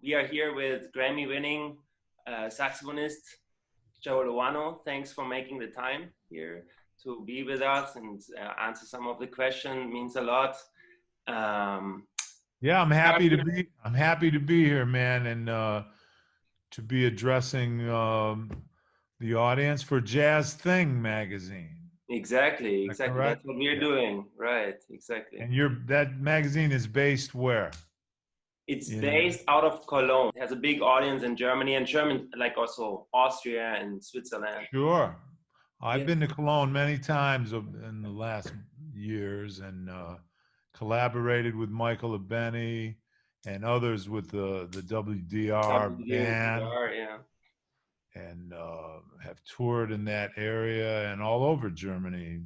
We are here with Grammy-winning saxophonist Joe Lovano. Thanks for making the time here to be with us and answer some of the questions. Means a lot. Um, Yeah, I'm happy to be here, man, and to be addressing the audience for Jazz Thing magazine. exactly, Is that exactly. correct? That's what we're Yeah. doing, right? Exactly. And that magazine is based where? It's In based out of Cologne. It has a big audience in Germany and German, like also Austria and Switzerland. Sure. I've Yeah, been to Cologne many times in the last years and collaborated with Michael Abeni and others with the WDR band. WDR, yeah. And have toured in that area and all over Germany.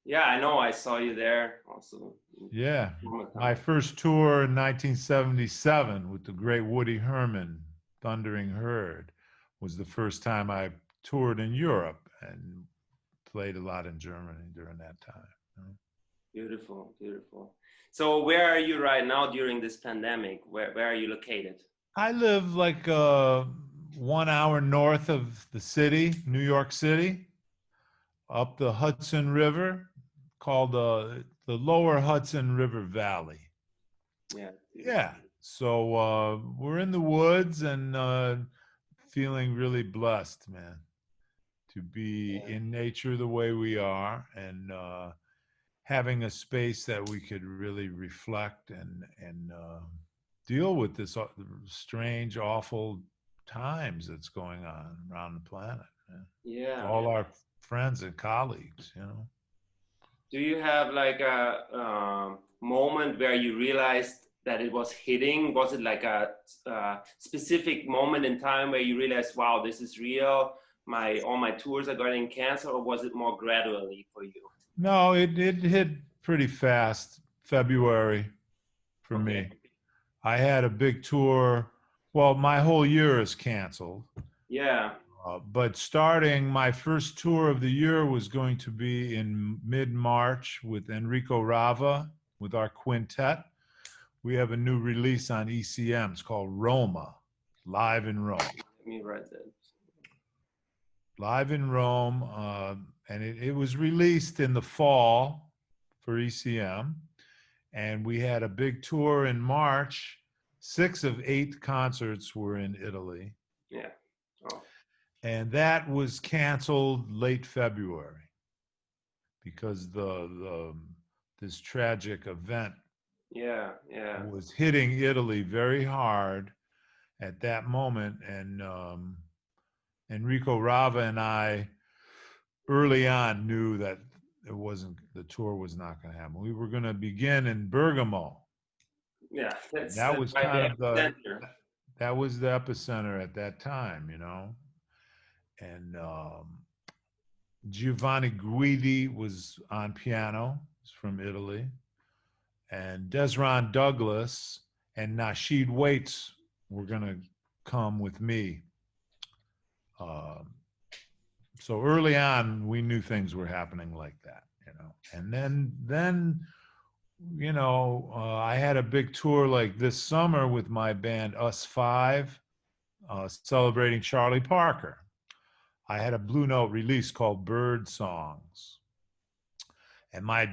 Yeah, I know. I saw you there also. Yeah, my Summertime. first tour in 1977 with the great Woody Herman, Thundering Herd, was the first time I toured in Europe and played a lot in Germany during that time. Beautiful, beautiful. So where are you right now during this pandemic? Where are you located? I live like 1 hour north of the city, New York City, up the Hudson River, called the Lower Hudson River Valley. Yeah, beautiful. Yeah. So we're in the woods and feeling really blessed, man, to be Yeah, in nature the way we are and having a space that we could really reflect and deal with this strange, awful times that's going on around the planet. Man. yeah. All our friends and colleagues. Do you have like a moment where you realized that it was hitting? Was it like a specific moment in time where you realized, wow, this is real? All my tours are getting canceled, or was it more gradually for you? No, it hit pretty fast, February for Okay. me. I had a big tour. Well, my whole year is canceled. Yeah. But starting my first tour of the year was going to be in mid-March with Enrico Rava with our quintet. We have a new release on ECM. It's called Roma, Live in Rome. Let me write that. Live in Rome. And it was released in the fall for ECM. And we had a big tour in March. 6 of 8 concerts were in Italy. Yeah. Oh. And that was canceled late February because the this tragic event Yeah. Yeah. was hitting Italy very hard at that moment, and Enrico Rava and I early on knew that the tour was not going to happen. We were going to begin in Bergamo. Yeah. That That's was right kind there, of the center. that was the epicenter at that time. And Giovanni Guidi was on piano. He's from Italy. And Desron Douglas and Nasheed Waits were going to come with me. Um, so early on, we knew things were happening like that. And then I had a big tour like this summer with my band Us Five, celebrating Charlie Parker. I had a Blue Note release called Bird Songs. And my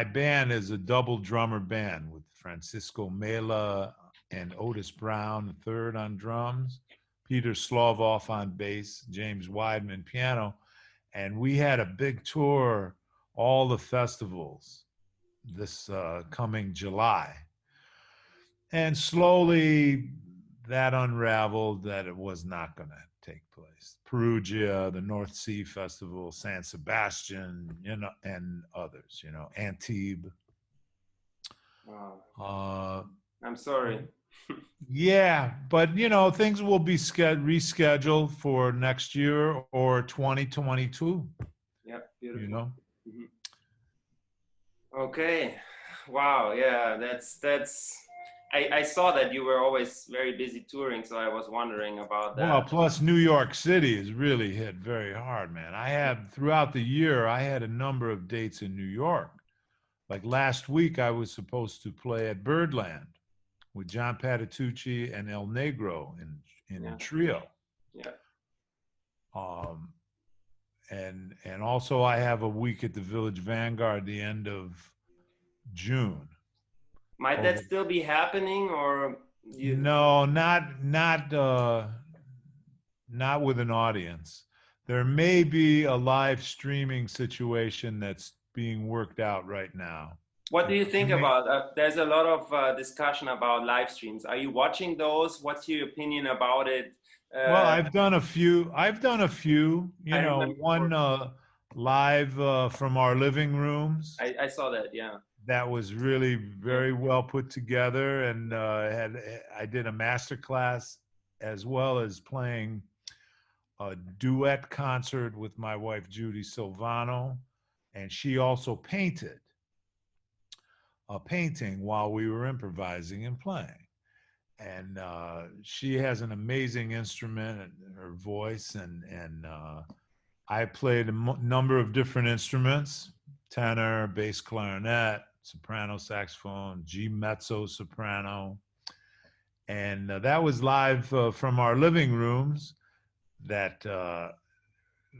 band is a double drummer band with Francisco Mela and Otis Brown, the third on drums, Peter Slovoff on bass, James Weidman piano. And we had a big tour, all the festivals this coming July. And slowly that unraveled that it was not going to take place. Perugia, the North Sea Festival, San Sebastian, and others, Antibes. Wow. Uh, I'm sorry. yeah, but things will be rescheduled for next year or 2022. Yeah. You Beautiful. know. Mhm. Okay. Wow. Yeah. That's. I saw that you were always very busy touring, so I was wondering about Well, that. plus New York City is really hit very hard, man. I had throughout the year, I had a number of dates in New York. Like last week, I was supposed to play at Birdland with John Patitucci and El Negro in Yeah. trio. Yeah. Um, and also I have a week at the Village Vanguard the end of June. Might that Over still be happening, or you? No, not with an audience. There may be a live streaming situation that's being worked out right now. What do you I think may, about? There's a lot of discussion about live streams. Are you watching those? What's your opinion about it? well, Uh, I've done a few, I you know, remember. one live from our living rooms I saw that. Yeah. that was really Mm. very well put together, and I did a master class as well as playing a duet concert with my wife Judy Silvano, and she also painted a painting while we were improvising and playing. And she has an amazing instrument and her voice, and I played a number of different instruments: tenor, bass clarinet, soprano saxophone, G mezzo soprano, and that was live from our living rooms. That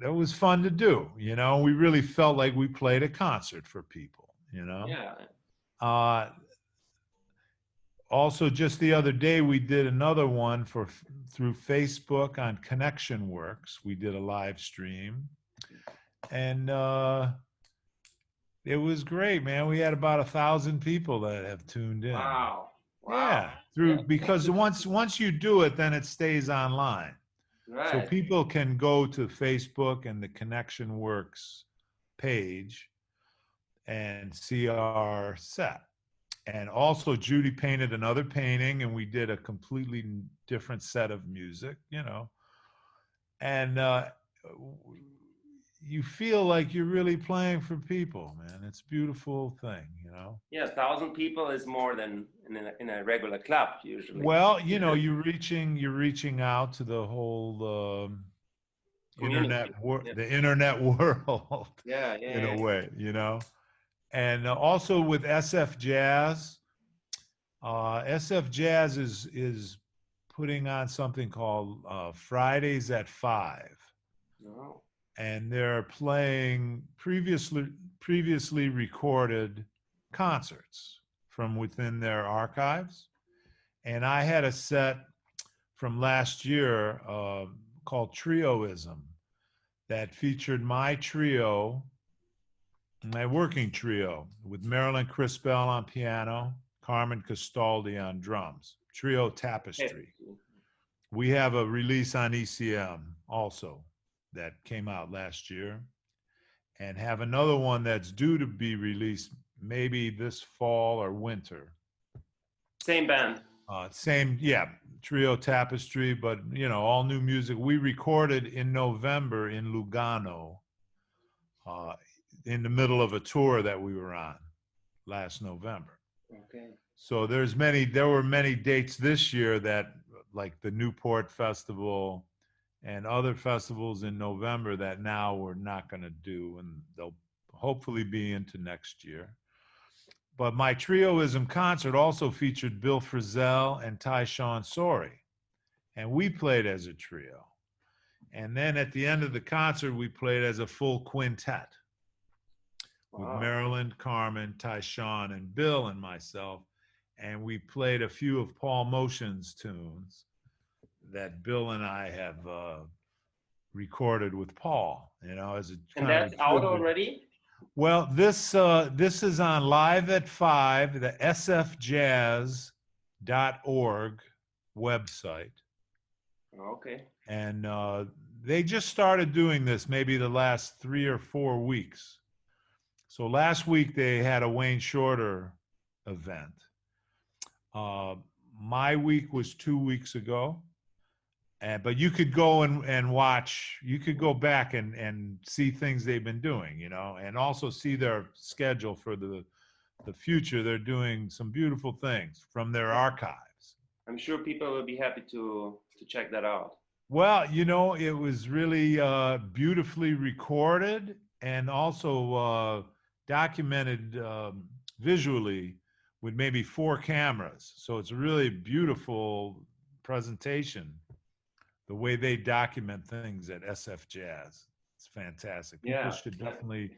was fun to do. You know, we really felt like we played a concert for people. You know, Yeah. uh, also just the other day we did another one through Facebook on Connection Works. We did a live stream, and it was great, man. We had about 1,000 people that have tuned in. Wow. Wow. Yeah, Yeah. through because once you do it, then it stays online. So Right. people can go to Facebook and the Connection Works page and see our set. And also, Judy painted another painting, and we did a completely different set of music, you know. And you feel like you're really playing for people, man. It's a beautiful thing, you know. Yeah. 1,000 people is more than in a regular club usually. Well, you know, you're reaching out to the whole Community. Yeah. the internet world Yeah. Yeah. in a Yeah. way, you know. And also with SF Jazz, SF Jazz is putting on something called Fridays at 5, No. and they're playing previously recorded concerts from within their archives. And I had a set from last year called Trioism that featured my working trio, with Marilyn Crispell on piano, Carmen Castaldi on drums, trio Okay. Tapestry. We have a release on ECM also that came out last year, and have another one that's due to be released maybe this fall or winter. Same band. Same, yeah, trio Tapestry, but you know, all new music. We recorded in November in Lugano, uh, in the middle of a tour that we were on last November. Okay. So there were many dates this year that, like the Newport Festival and other festivals in November, that now we're not going to do, and they'll hopefully be into next year. But my Trioism concert also featured Bill Frisell and Tyshawn Sorey, and we played as a trio. And then at the end of the concert, we played as a full quintet with Wow. Marilyn, Carmen, Tyshawn, and Bill and myself. And we played a few of Paul Motion's tunes that Bill and I have recorded with Paul, you know, as a And kind of that's a out tribute. already? Well, this is on Live at 5, the sfjazz.org website. Okay. And they just started doing this maybe the last 3 or 4 weeks. So last week they had a Wayne Shorter event. My week was 2 weeks ago. But you could go and watch, you could go back and see things they've been doing, you know, and also see their schedule for the future. They're doing some beautiful things from their archives. I'm sure people will be happy to check that out. Well, you know, it was really beautifully recorded and also documented visually with maybe 4 cameras. So it's a really beautiful presentation, the way they document things at SF Jazz. It's fantastic. People Yeah. should definitely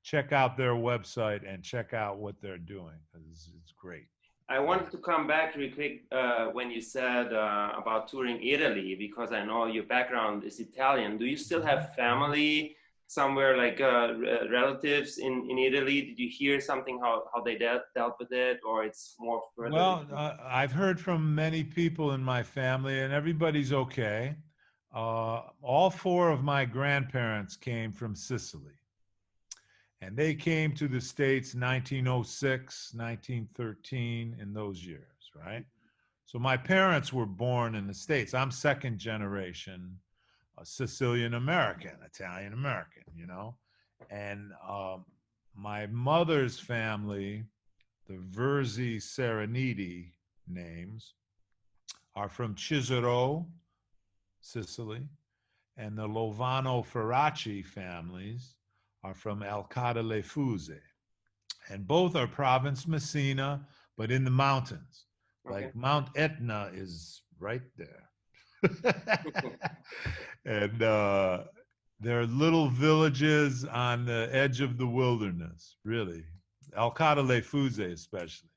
check out their website and check out what they're doing because it's great. I wanted to come back real quick when you said about touring Italy, because I know your background is Italian. Do you still have family somewhere, like relatives in Italy? Did you hear something how they dealt with it, or it's more further? Well, I've heard from many people in my family, and everybody's okay. All 4 of my grandparents came from Sicily, and they came to the States 1906, 1913, in those years, right? So my parents were born in the States. I'm second generation Sicilian American, Italian American, you know. And my mother's family, the Verzi Sereniti names, are from Chisero, Sicily, and the Lovano Ferracci families are from Alcada Le Fuse. And both are province Messina, but in the mountains. Okay. Like Mount Etna is right there. And they're little villages on the edge of the wilderness, really. Alcada Le Fuse especially.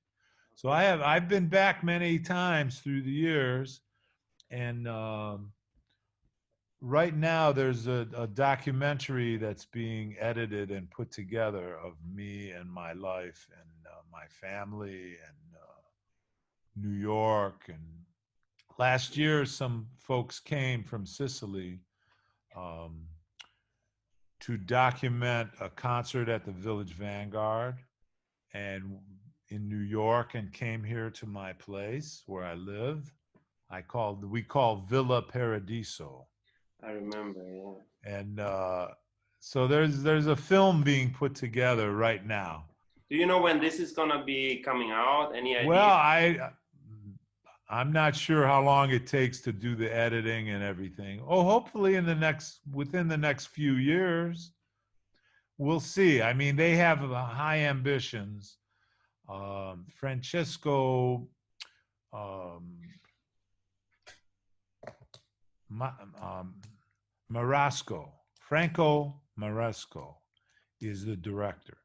So I've been back many times through the years, and right now there's a documentary that's being edited and put together of me and my life and my family and New York. And last year some folks came from Sicily um, to document a concert at the Village Vanguard and in New York, and came here to my place where I live. We call Villa Paradiso. I remember, yeah. And so there's a film being put together right now. Do you know when this is gonna be coming out? Any idea? Well, I'm not sure how long it takes to do the editing and everything. Oh, hopefully within the next few years. We'll see. I mean, they have high ambitions. Francesco Marasco, Franco Marasco, is the director.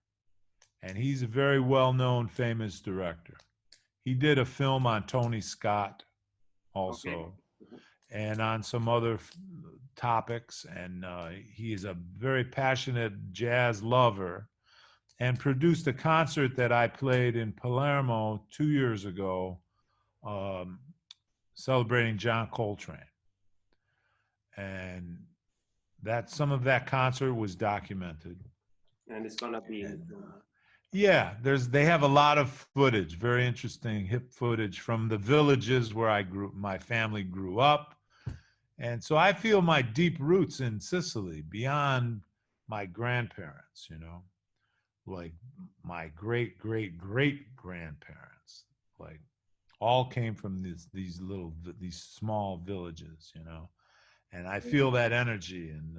And he's a very well-known, famous director. He did a film on Tony Scott also, okay, and on some other topics. And he is a very passionate jazz lover, and produced a concert that I played in Palermo 2 years ago, celebrating John Coltrane. And some of that concert was documented. And it's gonna be. Yeah, they have a lot of footage, very interesting hip footage from the villages where my family grew up. And so I feel my deep roots in Sicily beyond my grandparents, you know, like my great grandparents, like all came from these small villages, you know, and I feel that energy, and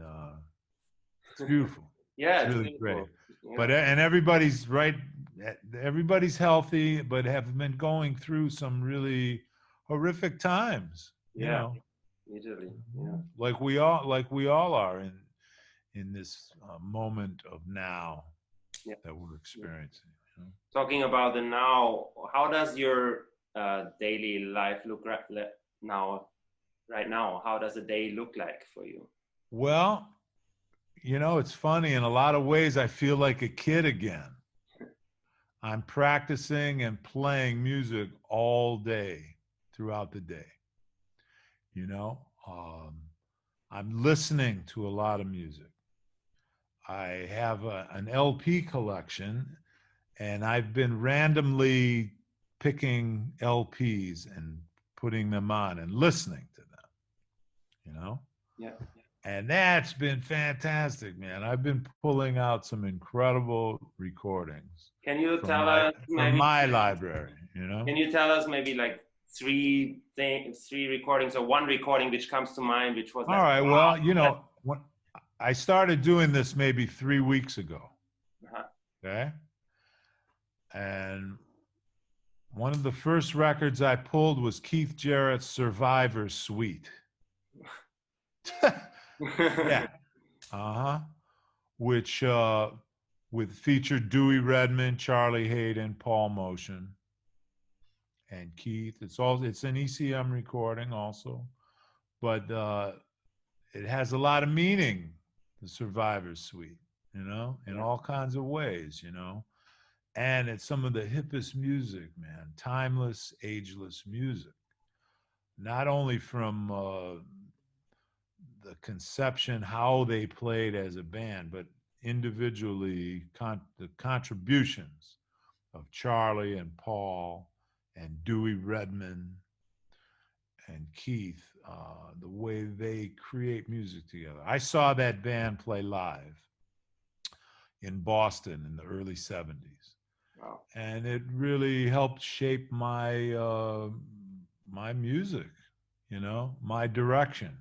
it's beautiful. Yeah, it's really beautiful. Great. Yeah. But and everybody's right. Everybody's healthy, but have been going through some really horrific times. Yeah. You know, Italy. Yeah. Like we all are in this moment of now, yeah, that we're experiencing. You know? Talking about the now, how does your daily life look now? Right now, how does a day look like for you? Well, you know, it's funny. In a lot of ways, I feel like a kid again. I'm practicing and playing music all day, throughout the day. You know, I'm listening to a lot of music. I have an LP collection, and I've been randomly picking LPs and putting them on and listening to them, you know? Yeah. And that's been fantastic, man. I've been pulling out some incredible recordings. Can you tell us from my library, you know? Can you tell us maybe like three recordings, or one recording which comes to mind, which was like, all right, wow. Well, you know, when I started doing this maybe 3 weeks ago. Okay. And One of the first records I pulled was Keith Jarrett's Survivor Suite. Yeah. Uh-huh. Which with featured Dewey Redman, Charlie Hayden, Paul Motion, and Keith. It's an ECM recording also, but it has a lot of meaning, the Survivor Suite, in all kinds of ways, and it's some of the hippest music, man, timeless, ageless music, not only from the conception, how they played as a band, but individually, the contributions of Charlie and Paul and Dewey Redman and Keith, the way they create music together. I saw that band play live in Boston in the early 70s. Wow. And it really helped shape my music, my direction.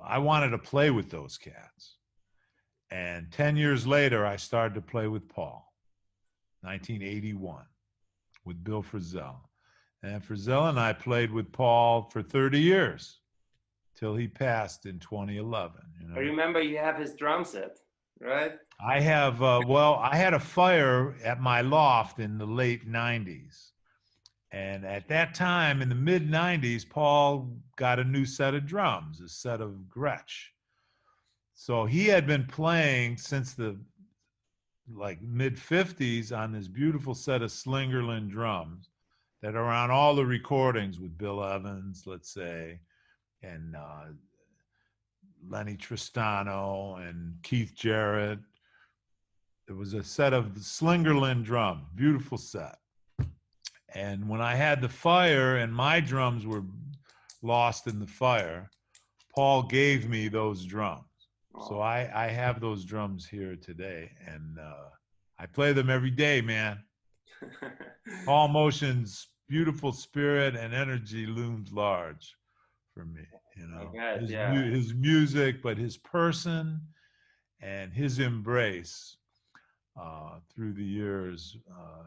I wanted to play with those cats. And 10 years later, I started to play with Paul, 1981, with Bill Frisell. And Frisell and I played with Paul for 30 years till he passed in 2011. I remember you have his drum set, right? I have, I had a fire at my loft in the late 90s. And at that time, in the mid 90s, Paul got a new set of drums, a set of Gretsch. So he had been playing since the mid 50s on this beautiful set of Slingerland drums that are on all the recordings with Bill Evans, let's say, and Lenny Tristano and Keith Jarrett. It was a set of Slingerland drums, beautiful set. And when I had the fire and my drums were lost in the fire, Paul gave me those drums. So I have those drums here today, and I play them every day, man. Paul Motion's beautiful spirit and energy looms large for me, his music, but his person and his embrace through the years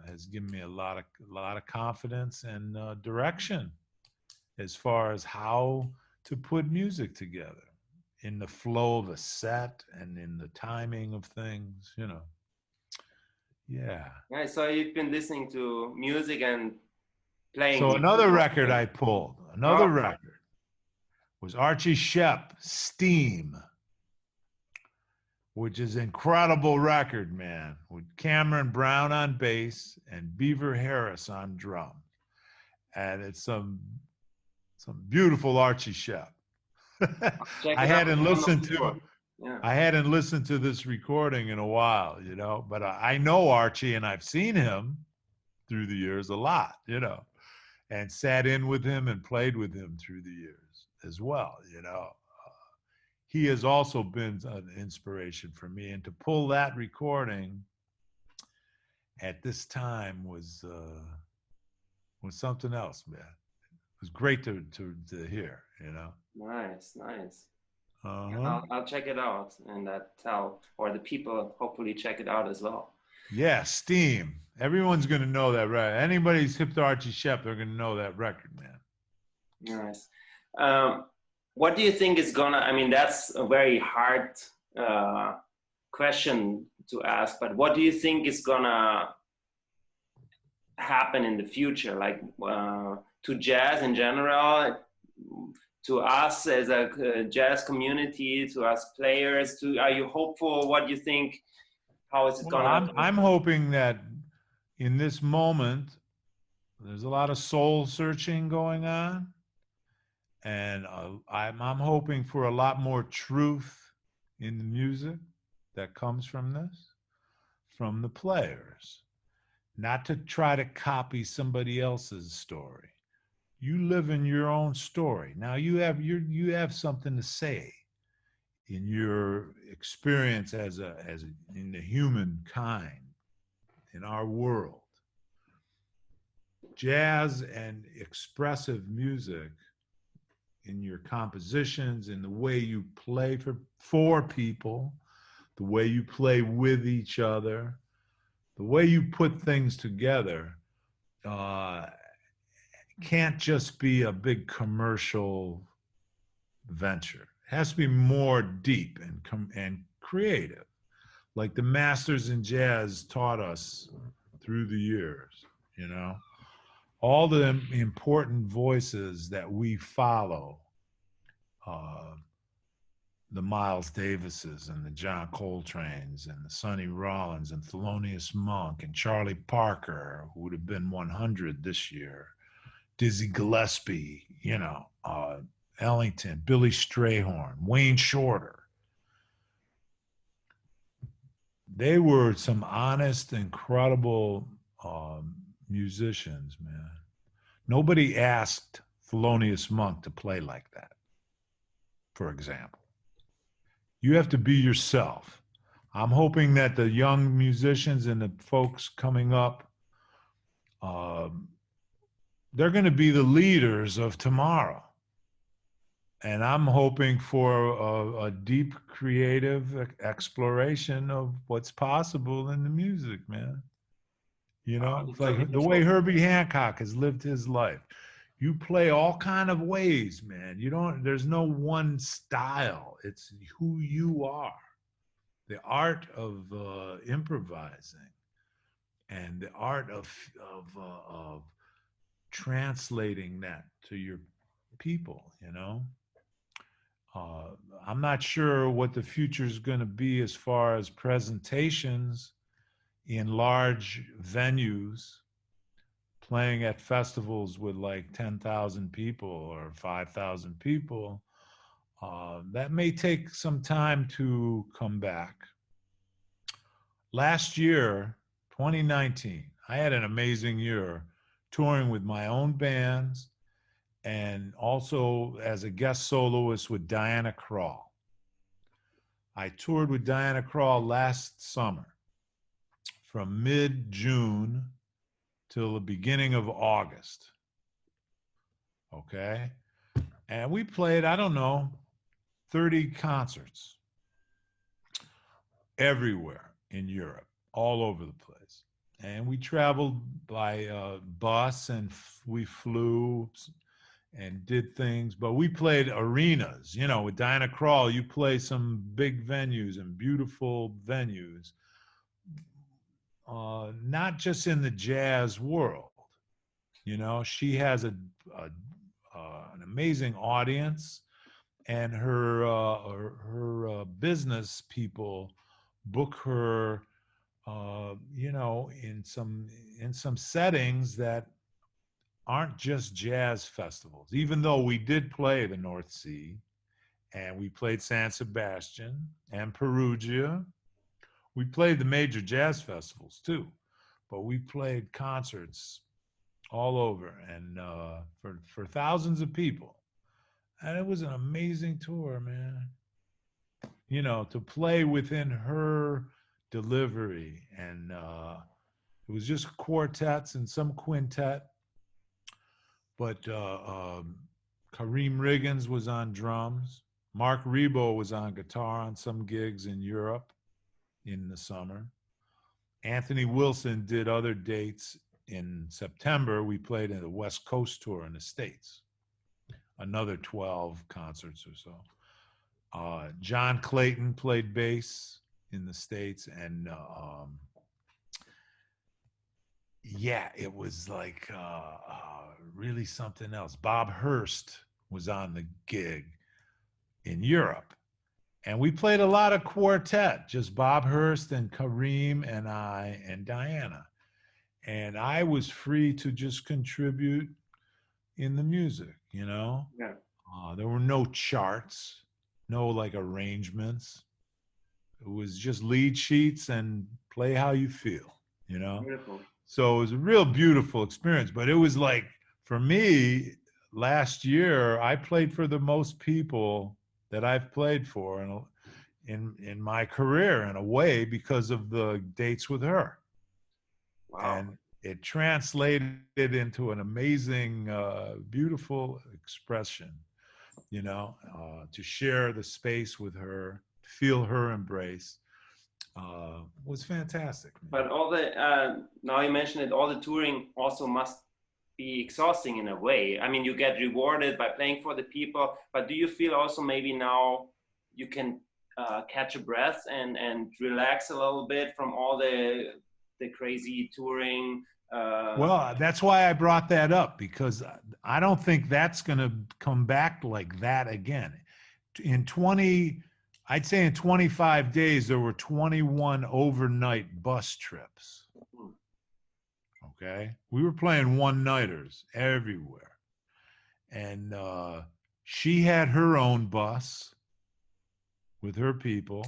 has given me a lot of confidence and direction as far as how to put music together in the flow of a set and in the timing of things, Yeah. Yeah, so you've been listening to music and playing. So another record I pulled, record was Archie Shepp, Steam, which is an incredible record, man, with Cameron Brown on bass and Beaver Harris on drums. And it's some beautiful Archie Shepp. I hadn't listened to this recording in a while, but I know Archie and I've seen him through the years a lot, and sat in with him and played with him through the years as well, He has also been an inspiration for me, and to pull that recording at this time was something else, man. It was great to hear, Nice. Uh-huh. I'll check it out, and or the people hopefully check it out as well. Yeah, Steam. Everyone's going to know that record. Anybody's hip to Archie Shepp, they're going to know that record, man. Nice. What do you think is that's a very hard question to ask, but what do you think is gonna happen in the future, to jazz in general, to us as a jazz community, to us players? Are you hopeful? What do you think? How is it gonna? I'm hoping that in this moment, there's a lot of soul searching going on. And I'm hoping for a lot more truth in the music that comes from this, from the players, not to try to copy somebody else's story. You live in your own story. Now you have something to say in your experience in the humankind, in our world. Jazz and expressive music, in your compositions, in the way you play for people, the way you play with each other, the way you put things together, uh, can't just be a big commercial venture. It has to be more deep and creative, like the masters in jazz taught us through the years. You know, all the important voices that we follow, uh, the Miles Davises and the John Coltrane's and the Sonny Rollins and Thelonious Monk and Charlie Parker, who would have been 100 this year, Dizzy Gillespie, Ellington, Billy Strayhorn, Wayne Shorter. They were some honest, incredible musicians, man. Nobody asked Thelonious Monk to play like that, for example. You have to be yourself. I'm hoping that the young musicians and the folks coming up, um, they're going to be the leaders of tomorrow. And I'm hoping for a deep creative exploration of what's possible in the music, man. You know, it's It's so like the way beautiful. Herbie Hancock has lived his life. You play all kind of ways, man. You don't, there's no one style. It's who you are. The art of improvising and the art of translating that to your people, you know. Uh, I'm not sure what the future is going to be as far as presentations in large venues, playing at festivals with like 10,000 people or 5,000 people. That may take some time to come back. Last year, 2019, I had an amazing year touring with my own bands and also as a guest soloist with Diana Krall. I toured with Diana Krall last summer from mid June till the beginning of August. Okay. And we played, I don't know, 30 concerts everywhere in Europe, all over the place. And we traveled by bus and we flew and did things, but we played arenas. You know, with Diana Krall, you play some big venues and beautiful venues, not just in the jazz world. You know, she has a an amazing audience, and her business people book her, in some settings that aren't just jazz festivals. Even though we did play the North Sea, and we played San Sebastian and Perugia, we played the major jazz festivals too, but we played concerts all over and for thousands of people, and it was an amazing tour, man. You know, to play within her delivery, and it was just quartets and some quintet, but Kareem Riggins was on drums. Mark Rebo was on guitar on some gigs in Europe in the summer. Anthony Wilson did other dates. In September, we played in the West Coast tour in the States, another 12 concerts or so. John Clayton played bass in the States, and yeah, it was like really something else. Bob Hurst was on the gig in Europe, and we played a lot of quartet, just Bob Hurst and Kareem and I and Diana. And I was free to just contribute in the music, you know? Yeah, There were no charts, no like arrangements. It was just lead sheets and play how you feel, you know? beautiful. So it was a real beautiful experience. But it was like, for me, last year, I played for the most people that I've played for in my career in a way because of the dates with her. Wow. And it translated into an amazing, beautiful expression, to share the space with her, feel her embrace. Was fantastic, man. But all the now you mentioned it, all the touring also must be exhausting in a way. I mean, you get rewarded by playing for the people, but do you feel also maybe now you can catch a breath and relax a little bit from all the crazy touring? Well, that's why I brought that up, because I don't think that's going to come back like that again. In 20, I'd say in 25 days, there were 21 overnight bus trips. Okay. We were playing one nighters everywhere. And she had her own bus with her people.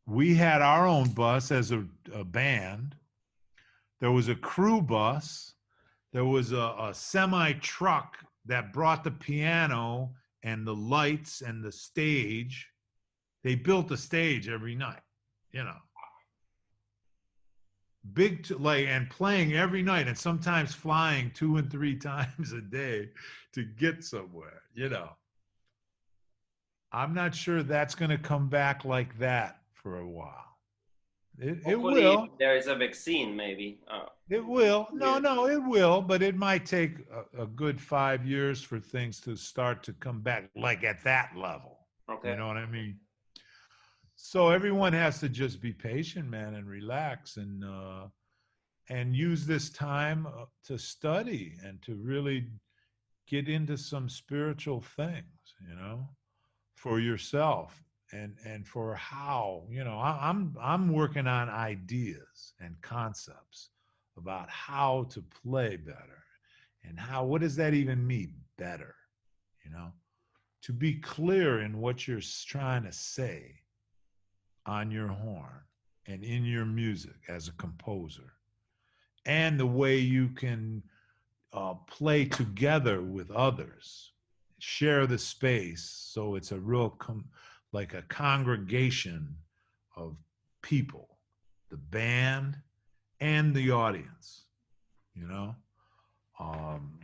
We had our own bus as a band. There was a crew bus. There was a semi truck that brought the piano and the lights and the stage. They built a stage every night, you know. Like, and playing every night, and sometimes flying 2 and 3 times a day to get somewhere, you know. I'm not sure that's going to come back like that for a while. It Hopefully, will. there is a vaccine, maybe. It will. Yeah. No, it will, but it might take a good 5 years for things to start to come back, like at that level. Okay. You know what I mean? So everyone has to just be patient, man, and relax, and use this time to study and to really get into some spiritual things, you know, for yourself, and for how, you know, I'm working on ideas and concepts about how to play better, and what does that even mean, better, you know, to be clear in what you're trying to say on your horn and in your music as a composer, and the way you can play together with others, share the space, so it's a real like a congregation of people, the band and the audience, you know. Um,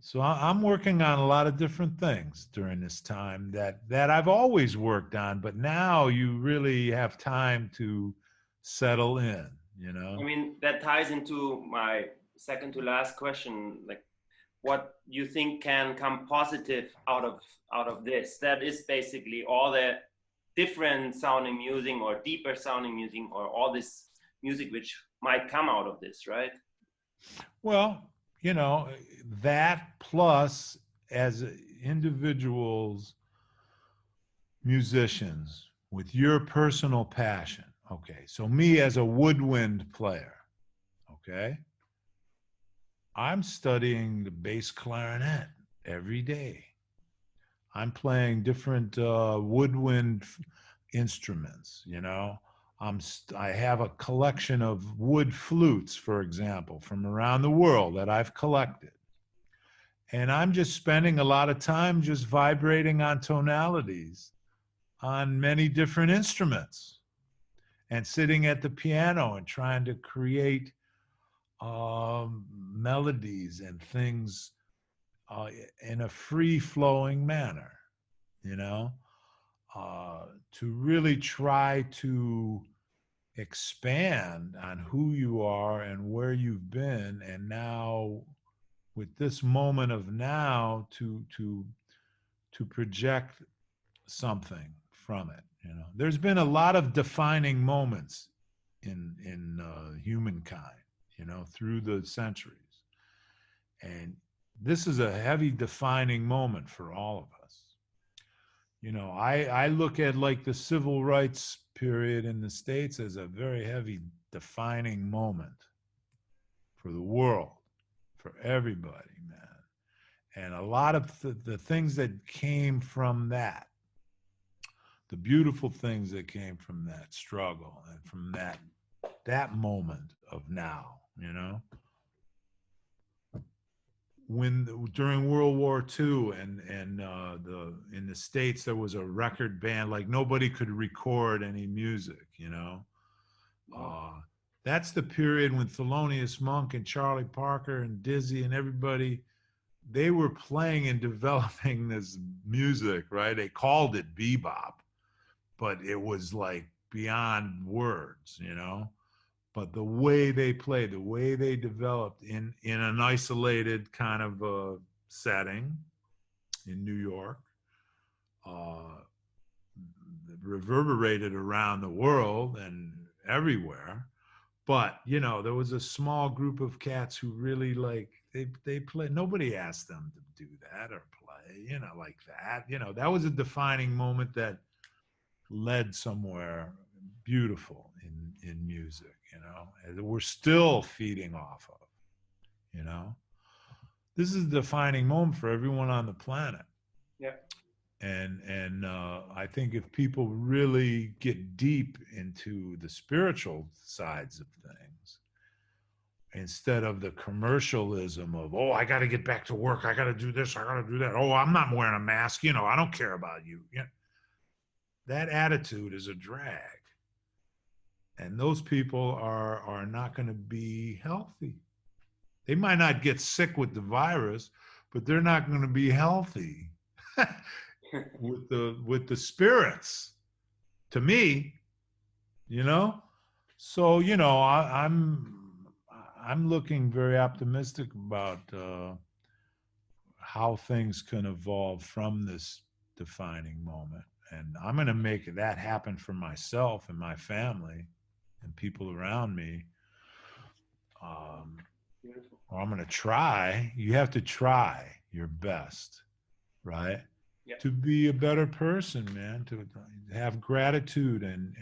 so I'm working on a lot of different things during this time that I've always worked on, but now you really have time to settle in, you I know. mean, that ties into my second to last question, like what you think can come positive out of this. That is basically all the different sounding music or deeper sounding music or all this music which might come out of this, right? Well, you know, that plus as individuals, musicians, with your personal passion. Okay, so me as a woodwind player, okay, I'm studying the bass clarinet every day. I'm playing different woodwind instruments, you know. I have a collection of wood flutes, for example, from around the world that I've collected. And I'm just spending a lot of time just vibrating on tonalities on many different instruments, and sitting at the piano and trying to create melodies and things in a free flowing manner, you know, to really try to expand on who you are and where you've been, and now with this moment of now to project something from it. You know, there's been a lot of defining moments in humankind, you know, through the centuries, and this is a heavy defining moment for all of us. You know, I look at like the civil rights period in the States as a very heavy defining moment for the world, for everybody, man. And a lot of the things that came from that, the beautiful things that came from that struggle and from that moment of now, you know, when during World War II, and the in the States there was a record ban, like nobody could record any music, you know. uh, that's the period when Thelonious Monk and Charlie Parker and Dizzy and everybody, they were playing and developing this music, right? They called it bebop, but it was like beyond words, you know. But the way they played, the way they developed in an isolated kind of setting in New York, uh, reverberated around the world and everywhere. But you know, there was a small group of cats who really like they play. Nobody asked them to do that or play, you know, like that. You know, that was a defining moment that led somewhere beautiful in music. You know, and we're still feeding off of. You know, this is a defining moment for everyone on the planet. Yeah. And I think if people really get deep into the spiritual sides of things instead of the commercialism of, oh, I got to get back to work, I got to do this, I got to do that, oh, I'm not wearing a mask, you know, I don't care about you. Yeah, that attitude is a drag, and those people are not going to be healthy. They might not get sick with the virus, but they're not going to be healthy with the spirits, to me, you know. So you know, I'm looking very optimistic about how things can evolve from this defining moment, and I'm going to make that happen for myself and my family and people around me. Um, Beautiful. or I'm going to try. You have to try your best, right? Yeah. To be a better person, man. To have gratitude and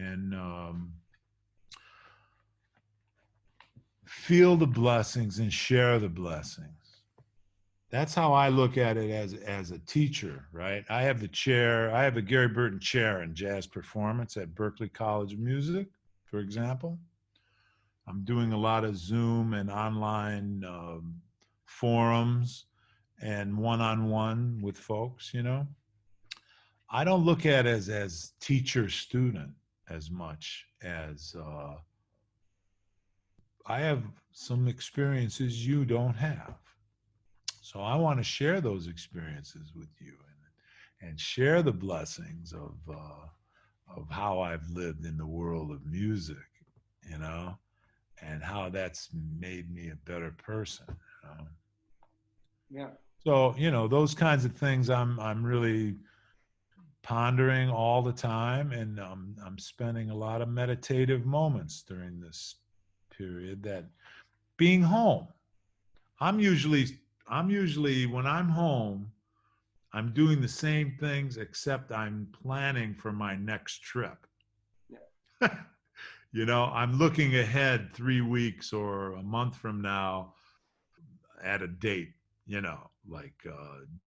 feel the blessings and share the blessings. That's how I look at it as a teacher, right? I have the chair. I have the Gary Burton Chair in Jazz Performance at Berklee College of Music, for example. I'm doing a lot of Zoom and online forums and one-on-one with folks, you know. I don't look at it as teacher student as much as I have some experiences you don't have. So I want to share those experiences with you and share the blessings of how I've lived in the world of music, you know, and how that's made me a better person. You know? Yeah. So you know those kinds of things I'm really pondering all the time, and I'm spending a lot of meditative moments during this period. That being home, I'm usually I'm usually when I'm home, I'm doing the same things except I'm planning for my next trip. Yeah. You know, I'm looking ahead 3 weeks or a month from now at a date, you know, like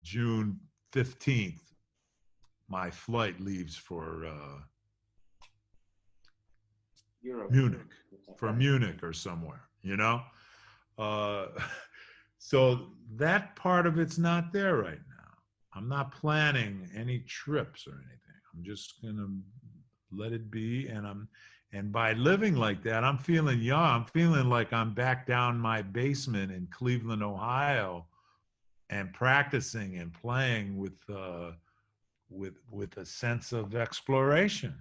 June 15th, my flight leaves Europe. Munich, for Okay. Munich or somewhere, you know? Uh, so that part of it's not there right now. I'm not planning any trips or anything. I'm just going to let it be. And by living like that, I'm feeling young. I'm feeling like I'm back down my basement in Cleveland, Ohio, and practicing and playing with a sense of exploration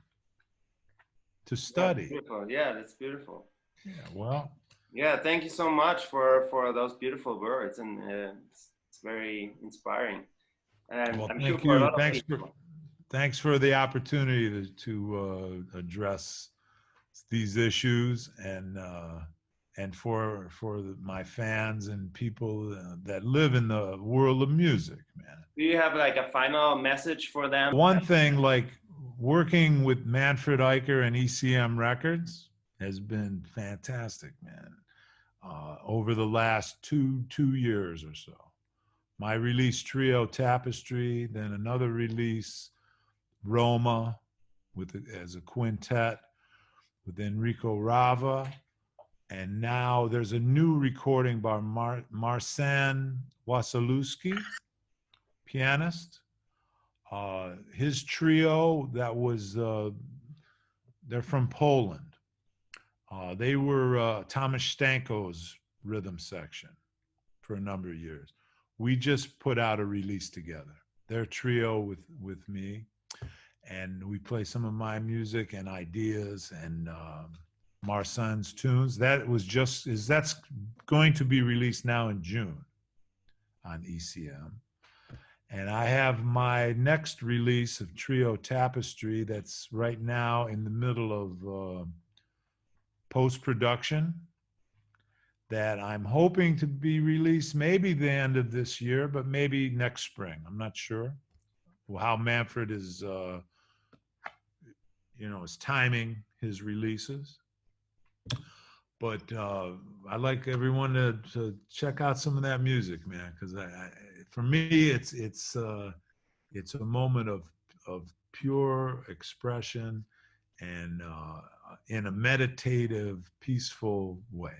to That's study. beautiful. Yeah, that's beautiful. Yeah, well, Yeah, thank you so much for those beautiful words, and it's very inspiring. And well, I'm sure thank for a you. lot of people. Thanks for the opportunity address these issues and for my fans and people that live in the world of music, man. Do you have like a final message for them? One thing, like working with Manfred Eicher and ECM Records has been fantastic, man. Over the last two years or so, my release trio Tapestry, then another release Roma as a quintet with Enrico Rava, and now there's a new recording by Marcin Wasilewski, pianist. His trio that was they're from Poland. They were Thomas Stanko's rhythm section for a number of years. We just put out a release together. Their trio with me, and we play some of my music and ideas and Marcin's tunes. That's going to be released now in June on ECM. And I have my next release of Trio Tapestry that's right now in the middle of post-production that I'm hoping to be released maybe the end of this year, but maybe next spring. I'm not sure how Manfred is timing his releases. But I like everyone to check out some of that music, man, because for me, it's a moment of pure expression and in a meditative, peaceful way.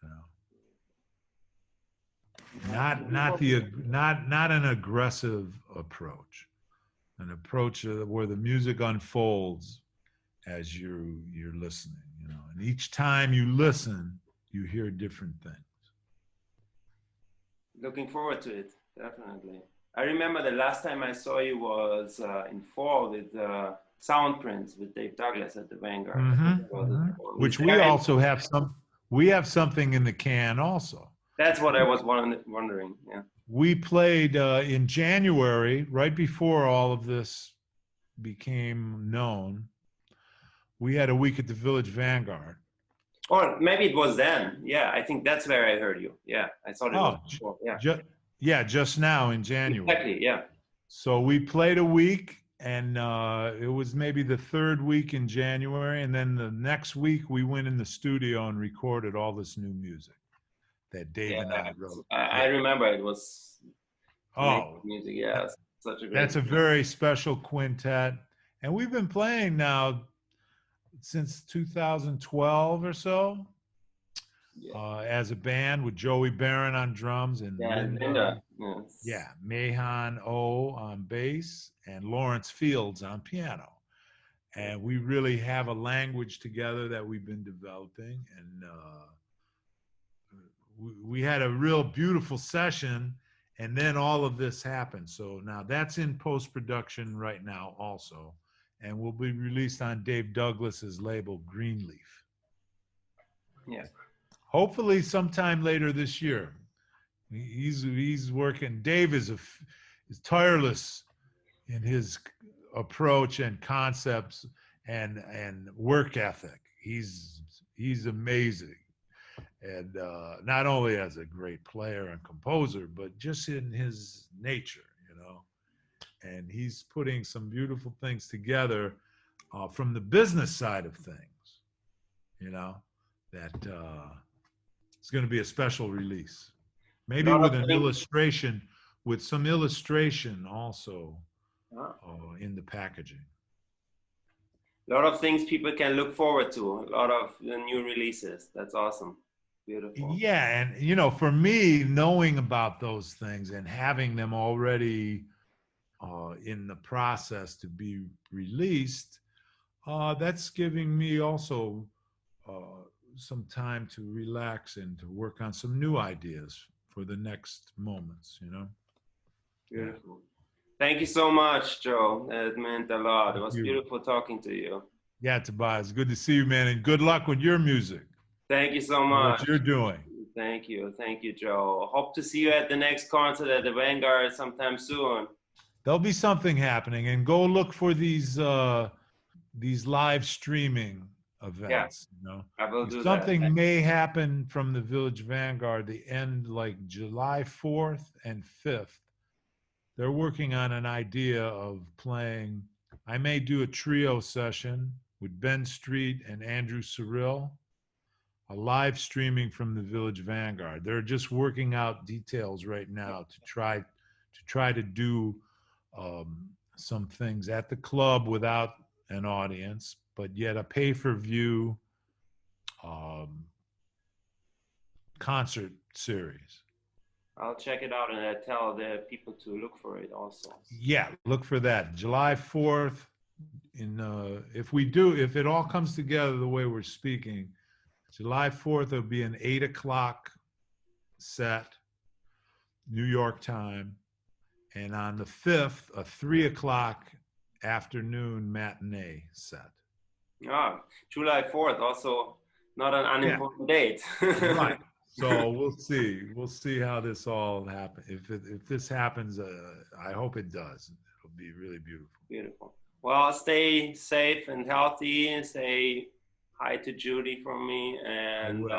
You know? Not an aggressive approach, an approach where the music unfolds as you're listening, and each time you listen, you hear different things. Looking forward to it, definitely. I remember the last time I saw you was in fall with Soundprints with Dave Douglas at the Vanguard. Which we also have we have something in the can also. That's what I was wondering. Yeah. We played in January, right before all of this became known. We had a week at the Village Vanguard. Or maybe it was then. Yeah, I think that's where I heard you. Yeah, I thought it was before. Yeah. Just now in January. Exactly, yeah. So we played a week, and it was maybe the third week in January, and then the next week we went in the studio and recorded all this new music that Dave and I wrote. I remember it was music. Yeah, such a great. That's a very special quintet, and we've been playing now since 2012 or so, as a band with Joey Barron on drums and Linda. Yes. Yeah, Mahan O on bass and Lawrence Fields on piano. And we really have a language together that we've been developing. And we had a real beautiful session, and then all of this happened. So now that's in post-production right now also. And will be released on Dave Douglas's label Greenleaf. Yeah. Hopefully sometime later this year. He's working. Dave is tireless in his approach and concepts and work ethic. He's amazing, and not only as a great player and composer, but just in his nature, And he's putting some beautiful things together from the business side of things, that it's going to be a special release. Maybe with some illustration also in the packaging. A lot of things people can look forward to, a lot of the new releases. That's awesome. Beautiful. Yeah, and for me, knowing about those things and having them already in the process to be released, that's giving me also some time to relax and to work on some new ideas for the next moments, Beautiful. Yeah. Thank you so much, Joe. It meant a lot. It was beautiful talking to you. Yeah, Tobias, good to see you, man, and good luck with your music. Thank you so much. What you're doing. Thank you, Joe. Hope to see you at the next concert at the Vanguard sometime soon. There'll be something happening, and go look for these live streaming events. Yeah, I will do something that. May happen from the Village Vanguard, the end like July 4th and 5th. They're working on an idea of playing. I may do a trio session with Ben Street and Andrew Cyril, a live streaming from the Village Vanguard. They're just working out details right now to try to do some things at the club without an audience, but yet a pay-per-view concert series. I'll check it out, and I tell the people to look for it also. Yeah, look for that. July 4th. If it all comes together the way we're speaking, July 4th will be an 8 o'clock set, New York time. And on the 5th, a 3 o'clock afternoon matinee set. Ah, July 4th, also not an Yeah, unimportant date. right. So we'll see. We'll see how this all happens. If this happens, I hope it does. It'll be really beautiful. Beautiful. Well, stay safe and healthy. Say hi to Judy from me, I and will.